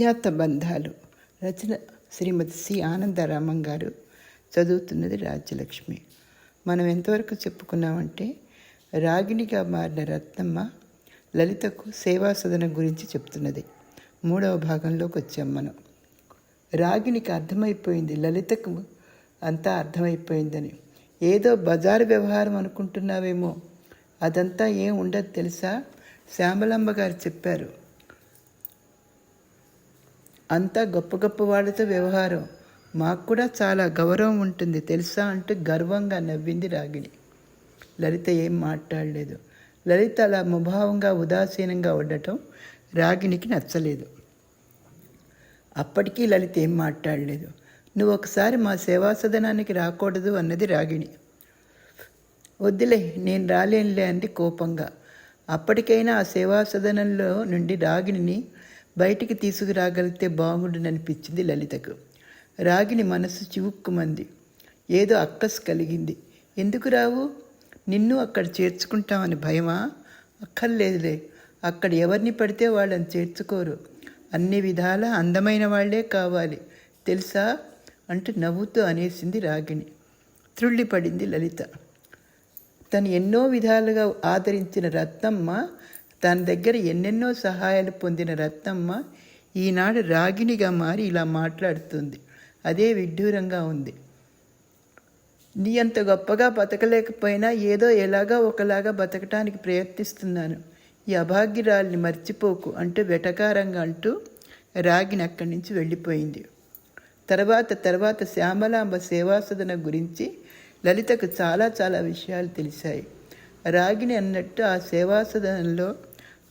అజ్ఞాత బంధాలు. రచన శ్రీమతి సి ఆనందరామం గారు. చదువుతున్నది రాజ్యలక్ష్మి. మనం ఎంతవరకు చెప్పుకున్నామంటే, రాగిణిగా మారిన రత్నమ్మ లలితకు సేవా సదన గురించి చెప్తున్నది. 3వ భాగంలోకి వచ్చాం మనం. రాగిణికి అర్థమైపోయింది, లలితకు అంతా అర్థమైపోయిందని. ఏదో బజారు వ్యవహారం అనుకుంటున్నావేమో, అదంతా ఏం ఉండదు తెలుసా, శ్యామలమ్మ గారు చెప్పారు. అంతా గొప్ప గొప్ప వాళ్ళతో వ్యవహారం, మాకు కూడా చాలా గౌరవం ఉంటుంది తెలుసా అంటూ గర్వంగా నవ్వింది రాగిణి. లలిత ఏం మాట్లాడలేదు. లలిత అలా ముభావంగా ఉదాసీనంగా ఉండటం రాగిణికి నచ్చలేదు. అప్పటికీ లలిత ఏం మాట్లాడలేదు. నువ్వు ఒకసారి మా సేవా సదనానికి రాకూడదు అన్నది రాగిణి. వద్దులే, నేను రాలేనులే అంది కోపంగా. అప్పటికైనా ఆ సేవా సదనంలో నుండి రాగిణిని బయటికి తీసుకురాగలిగితే బాగుండుననిపించింది లలితకు. రాగిణి మనసు చివుక్కుమంది. ఏదో అక్కసు కలిగింది. ఎందుకు రావు? నిన్ను అక్కడ చేర్చుకుంటామని భయమా? అక్కర్లేదులే, అక్కడ ఎవరిని పడితే వాళ్ళని చేర్చుకోరు. అన్ని విధాలా అందమైన వాళ్లే కావాలి తెలుసా అంటూ నవ్వుతూ అనేసింది రాగిణి. త్రుళ్ళిపడింది లలిత. తను ఎన్నో విధాలుగా ఆదరించిన రత్నమ్మ, తన దగ్గర ఎన్నెన్నో సహాయాలు పొందిన రత్నమ్మ ఈనాడు రాగిణిగా మారి ఇలా మాట్లాడుతుంది. అదే విడ్డూరంగా ఉంది. నీ అంత గొప్పగా బతకలేకపోయినా ఏదో ఎలాగా ఒకలాగా బతకటానికి ప్రయత్నిస్తున్నాను, ఈ అభాగ్యురాల్ని మర్చిపోకు అంటూ వెటకారంగా అంటూ రాగిణి అక్కడి నుంచి వెళ్ళిపోయింది. తర్వాత శ్యామలాంబ సేవాసదన గురించి లలితకు చాలా చాలా విషయాలు తెలిసాయి. రాగిణి అన్నట్టు ఆ సేవాసదనంలో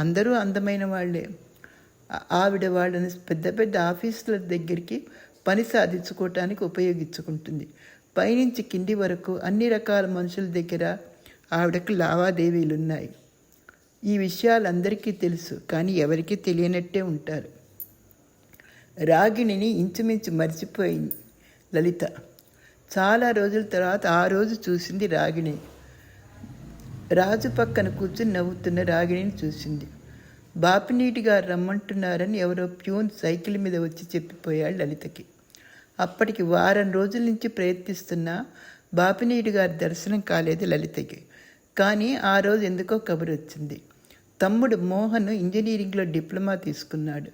అందరూ అందమైన వాళ్ళే. ఆవిడ వాళ్ళని పెద్ద పెద్ద ఆఫీసుల దగ్గరికి పని సాధించుకోవటానికి ఉపయోగించుకుంటుంది. పైనుంచి కింది వరకు అన్ని రకాల మనుషుల దగ్గర ఆవిడకు లావాదేవీలున్నాయి. ఈ విషయాలు అందరికీ తెలుసు, కానీ ఎవరికీ తెలియనట్టే ఉంటారు. రాగిణిని ఇంచుమించు మర్చిపోయింది లలిత. చాలా రోజుల తర్వాత ఆ రోజు చూసింది రాగిణి. రాజు పక్కన కూర్చుని నవ్వుతున్న రాగిణిని చూసింది. బాపినీటి గారు రమ్మంటున్నారని ఎవరో ప్యూన్ సైకిల్ మీద వచ్చి చెప్పిపోయాడు లలితకి. అప్పటికి వారం రోజుల నుంచి ప్రయత్నిస్తున్నా బాపినీటి గారి దర్శనం కాలేదు లలితకి. కానీ ఆ రోజు ఎందుకో కబురు వచ్చింది. తమ్ముడు మోహన్ ఇంజనీరింగ్లో డిప్లొమా తీసుకున్నాడు.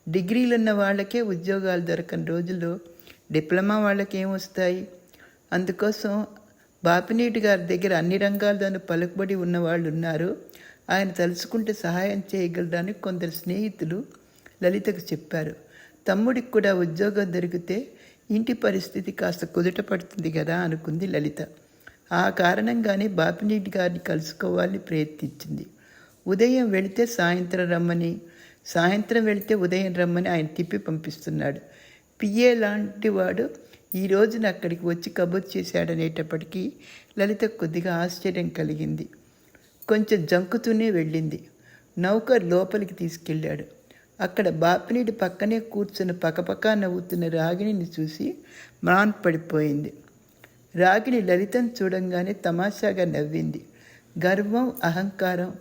డిగ్రీలున్న వాళ్ళకే ఉద్యోగాలు దొరకని రోజుల్లో డిప్లొమా వాళ్ళకి ఏమొస్తాయి? అందుకోసం బాపినీటి గారి దగ్గర అన్ని రంగాల్లోనూ పలుకుబడి ఉన్నవాళ్ళు ఉన్నారు, ఆయన తలుచుకుంటే సహాయం చేయగలరని కొందరు స్నేహితులు లలితకు చెప్పారు. తమ్ముడికి కూడా ఉద్యోగం దొరికితే ఇంటి పరిస్థితి కాస్త కుదుట పడుతుంది కదా అనుకుంది లలిత. ఆ కారణంగానే బాపినీటి గారిని కలుసుకోవాలని ప్రయత్నించింది. ఉదయం వెళితే సాయంత్రం రమ్మని, సాయంత్రం వెళితే ఉదయం రమ్మని ఆయన తిప్పి పంపిస్తున్నాడు. పిఏ లాంటి వాడు ఈ రోజున అక్కడికి వచ్చి కబుర్ చేశాడనేటప్పటికీ లలిత కొద్దిగా ఆశ్చర్యం కలిగింది. కొంచెం జంకుతూనే వెళ్ళింది. నౌకర్ లోపలికి తీసుకెళ్ళాడు. అక్కడ బాపినీటి పక్కనే కూర్చుని పక్కపక్క నవ్వుతున్న రాగిణిని చూసి మ్రాన్పడిపోయింది. రాగిణి లలితను చూడంగానే తమాషాగా నవ్వింది. గర్వం, అహంకారం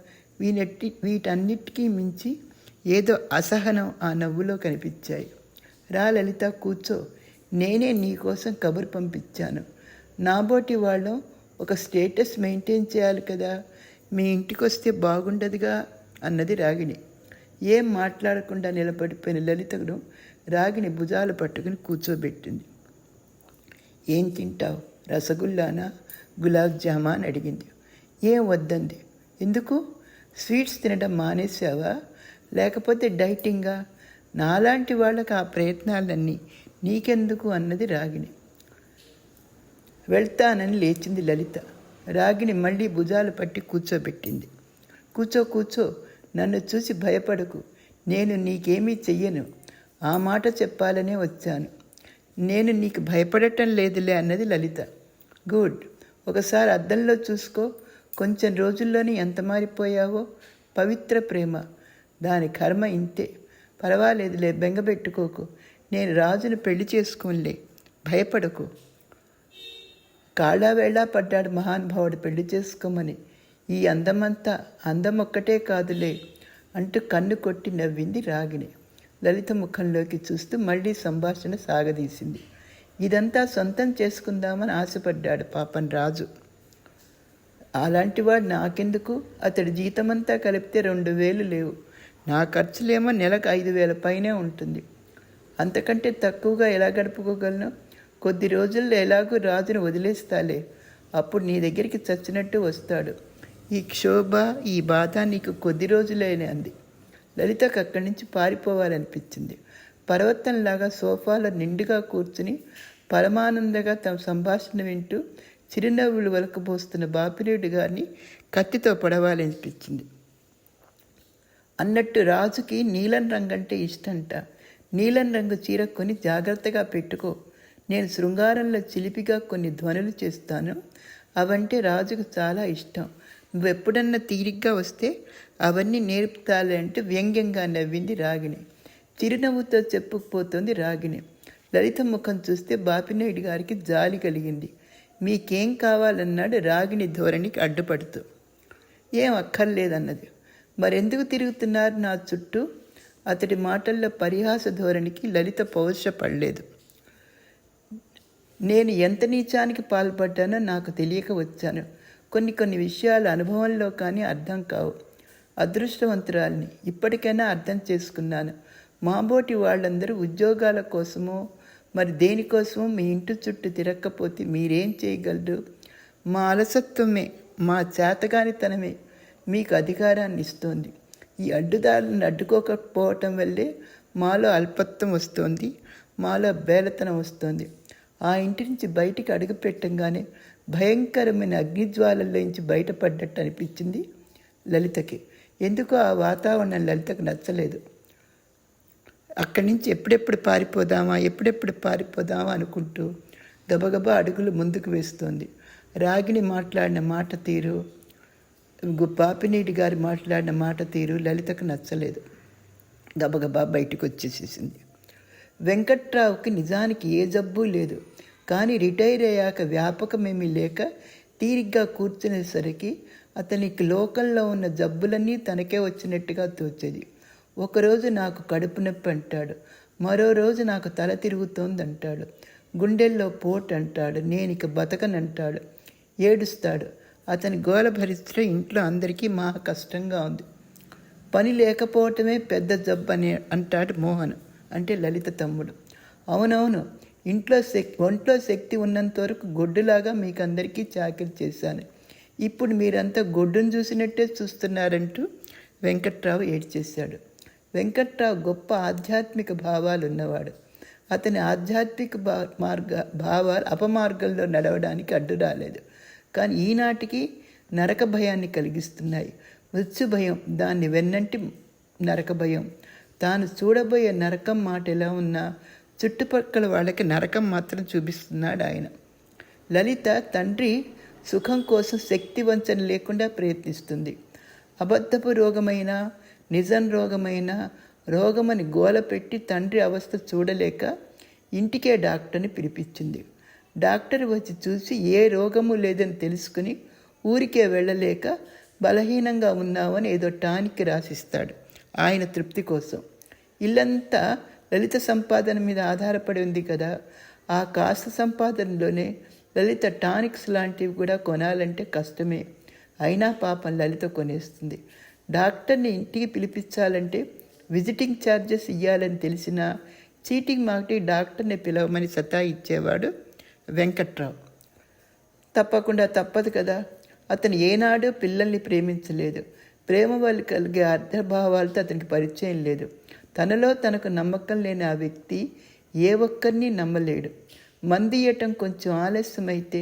వీటన్నిటికీ మించి ఏదో అసహనం ఆ నవ్వులో కనిపించాయి. రా లలిత, కూర్చో, నేనే నీకోసం కబురు పంపించాను. నాబోటి వాళ్ళం ఒక స్టేటస్ మెయింటైన్ చేయాలి కదా, మీ ఇంటికి వస్తే బాగుండదుగా అన్నది రాగిణి. ఏం మాట్లాడకుండా నిలబడిపోయిన లలితను రాగిణి భుజాలు పట్టుకుని కూర్చోబెట్టింది. ఏం తింటావు, రసగుల్లానా, గులాబ్ జామా అని అడిగింది. ఏం వద్దంది. ఎందుకు? స్వీట్స్ తినడం మానేసావా, లేకపోతే డైటింగా? నాలాంటి వాళ్ళకి ఆ ప్రయత్నాలన్నీ నీకెందుకు అన్నది రాగిణి. వెళ్తానని లేచింది లలిత. రాగిణి మళ్ళీ భుజాలు పట్టి కూర్చోబెట్టింది. కూర్చో, నన్ను చూసి భయపడకు, నేను నీకేమీ చెయ్యను, ఆ మాట చెప్పాలనే వచ్చాను. నేను నీకు భయపడటం లేదులే అన్నది లలిత. గుడ్, ఒకసారి అద్దంలో చూసుకో, కొంచెం రోజుల్లోనే ఎంత మారిపోయావో. పవిత్ర ప్రేమ, దాని కర్మ ఇంతే. పర్వాలేదులే, బెంగపెట్టుకోకు, నేను రాజును పెళ్లి చేసుకోనులే, భయపడకు. కాళ్ళావేళా పడ్డాడు మహానుభావుడు పెళ్లి చేసుకోమని. ఈ అందమంతా అందమొక్కటే కాదులే అంటూ కన్ను కొట్టి నవ్వింది రాగిణి. లలిత ముఖంలోకి చూస్తూ మళ్ళీ సంభాషణ సాగదీసింది. ఇదంతా సొంతం చేసుకుందామని ఆశపడ్డాడు పాపం రాజు. అలాంటివాడు నాకెందుకు? అతడి జీతమంతా కలిపితే 2,000 లేవు. నా ఖర్చులేమో నెలకు 5,000 పైనే ఉంటుంది. అంతకంటే తక్కువగా ఎలా గడుపుకోగలను? కొద్ది రోజుల్లో ఎలాగూ రాజును వదిలేస్తాలే. అప్పుడు నీ దగ్గరికి చచ్చినట్టు వస్తాడు. ఈ క్షోభ, ఈ బాధ నీకు కొద్ది రోజులేనే అంది. లలితకు అక్కడి నుంచి పారిపోవాలనిపించింది. పర్వతంలాగా సోఫాలో నిండుగా కూర్చుని పరమానందంగా తమ సంభాషణ వింటూ చిరునవ్వులు వలకబోస్తున్న బాపిరెడ్డి గారిని కత్తితో పడవాలనిపించింది. అన్నట్టు రాజుకి నీలం రంగు అంటే ఇష్టంట. నీలం రంగు చీర కొని జాగ్రత్తగా పెట్టుకో. నేను శృంగారంలో చిలిపిగా కొన్ని ధ్వనులు చేస్తాను. అవంటే రాజుకు చాలా ఇష్టం. నువ్వెప్పుడన్నా తీరిగ్గా వస్తే అవన్నీ నేర్పుతాలే అంటూ వ్యంగ్యంగా నవ్వింది రాగిణి. చిరునవ్వుతో చెప్పుకుపోతుంది రాగిణి. లలిత ముఖం చూస్తే బాపినాయుడు గారికి జాలి కలిగింది. మీకేం కావాలన్నాడు రాగిణి ధోరణికి అడ్డుపడుతూ. ఏం అక్కర్లేదన్నది. మరెందుకు తిరుగుతున్నారు నా చుట్టూ? అతడి మాటల్లో పరిహాస ధోరణికి లలిత పౌరుషపడలేదు. నేను ఎంత నీచానికి పాల్పడ్డానో నాకు తెలియక వచ్చాను. కొన్ని విషయాలు అనుభవంలో కానీ అర్థం కావు. అదృష్టవంతురాలిని. ఇప్పటికైనా అర్థం చేసుకున్నాను. మాబోటి వాళ్ళందరూ ఉద్యోగాల కోసమో మరి దేనికోసమో మీ ఇంటి చుట్టూ తిరగకపోతే మీరేం చేయగలరు? మా అలసత్వమే, మా చేతగానితనమే మీకు అధికారాన్ని ఇస్తోంది. ఈ అడ్డుదారులను అడ్డుకోకపోవటం వల్లే మాలో అల్పత్వం వస్తోంది, మాలో బేలతనం వస్తోంది. ఆ ఇంటి నుంచి బయటికి అడుగుపెట్టంగానే భయంకరమైన అగ్నిజ్వాలల్లోంచి బయటపడ్డట్టు అనిపించింది లలితకి. ఎందుకో ఆ వాతావరణం లలితకు నచ్చలేదు. అక్కడి నుంచి ఎప్పుడెప్పుడు పారిపోదామా అనుకుంటూ గబగబా అడుగులు ముందుకు వేస్తోంది. రాగిణి మాట్లాడిన మాట తీరు, బాపినీటి గారు మాట్లాడిన మాట తీరు లలితకు నచ్చలేదు. గబగబా బయటకు వచ్చేసేసింది. వెంకట్రావుకి నిజానికి ఏ జబ్బు లేదు. కానీ రిటైర్ అయ్యాక వ్యాపకమేమీ లేక తీరిగ్గా కూర్చునేసరికి అతనికి లోకంలో ఉన్న జబ్బులన్నీ తనకే వచ్చినట్టుగా తోచేది. ఒకరోజు నాకు కడుపు నొప్పి అంటాడు, మరో రోజు నాకు తల తిరుగుతోంది అంటాడు, గుండెల్లో పోటు అంటాడు, నేనిక బతకనంటాడు, ఏడుస్తాడు. అతని గోల భరిస్తే ఇంట్లో అందరికీ మహా కష్టంగా ఉంది. పని లేకపోవటమే పెద్ద జబ్బు అని అంటాడు మోహన్, అంటే లలిత తమ్ముడు. అవునవును, ఒంట్లో శక్తి ఉన్నంత వరకు గొడ్డులాగా మీకు అందరికీ చాకిరి చేశాను. ఇప్పుడు మీరంతా గొడ్డును చూసినట్టే చూస్తున్నారంటూ వెంకట్రావు ఏడ్చేశాడు. వెంకట్రావు గొప్ప ఆధ్యాత్మిక భావాలు ఉన్నవాడు. అతని ఆధ్యాత్మిక భావాలు అపమార్గంలో నడవడానికి అడ్డు రాలేదు. కానీ ఈనాటికి నరక భయాన్ని కలిగిస్తున్నాయి. మృత్యు భయం, దాన్ని వెన్నంటి నరక భయం. తాను చూడబోయే నరకం మాట ఎలా ఉన్నా చుట్టుపక్కల వాళ్ళకి నరకం మాత్రం చూపిస్తున్నాడు ఆయన. లలిత తండ్రి సుఖం కోసం శక్తి వంచన లేకుండా ప్రయత్నిస్తుంది. అబద్ధపు రోగమైన, నిజం రోగమైన రోగమని గోల పెట్టి తండ్రి అవస్థ చూడలేక ఇంటికే డాక్టర్ని పిలిపించింది. డాక్టర్ వచ్చి చూసి ఏ రోగము లేదని తెలుసుకుని ఊరికే వెళ్ళలేక బలహీనంగా ఉన్నావని ఏదో టానిక్ రాసిస్తాడు ఆయన తృప్తి కోసం. ఇల్లంతా లలిత సంపాదన మీద ఆధారపడి ఉంది కదా. ఆ కాస్త సంపాదనలోనే లలిత టానిక్స్ లాంటివి కూడా కొనాలంటే కష్టమే. అయినా పాపం లలిత కొనేస్తుంది. డాక్టర్ని ఇంటికి పిలిపించాలంటే విజిటింగ్ ఛార్జెస్ ఇవ్వాలని తెలిసినా చీటింగ్ మాటి డాక్టర్ని పిలవమని సతాయిచ్చేవాడు వెంకట్రావు. తప్పదు కదా. అతను ఏనాడు పిల్లల్ని ప్రేమించలేదు. ప్రేమ వల్ల కలిగే అర్థభావాలతో అతనికి పరిచయం లేదు. తనలో తనకు నమ్మకం లేని ఆ వ్యక్తి ఏ ఒక్కరిని నమ్మలేడు. మందియటం కొంచెం ఆలస్యమైతే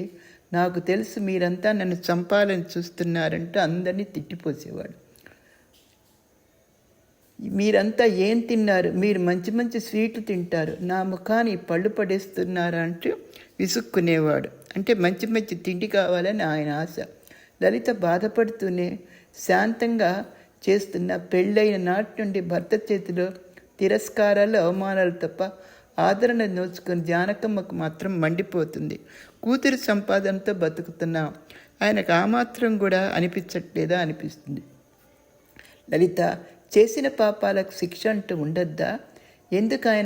నాకు తెలుసు మీరంతా నన్ను చంపాలని చూస్తున్నారంటూ అందరినీ తిట్టిపోసేవాడు. మీరంతా ఏం తిన్నారు? మీరు మంచి మంచి స్వీట్లు తింటారు, నా ముఖాన్ని పళ్ళు పడేస్తున్నారా అంటూ విసుక్కునేవాడు. అంటే మంచి మంచి తిండి కావాలని ఆయన ఆశ. లలిత బాధపడుతూనే శాంతంగా చేస్తున్న పెళ్ళైన నాటి నుండి భర్త చేతిలో తిరస్కారాలు, అవమానాలు తప్ప ఆదరణ నోచుకొని జానకమ్మకు మాత్రం మండిపోతుంది. కూతురి సంపాదనతో బతుకుతున్నాం, ఆయనకు ఆ మాత్రం కూడా అనిపించట్లేదా అనిపిస్తుంది. లలిత చేసిన పాపాలకు శిక్ష అంటూ ఉండద్దా? ఎందుకు ఆయన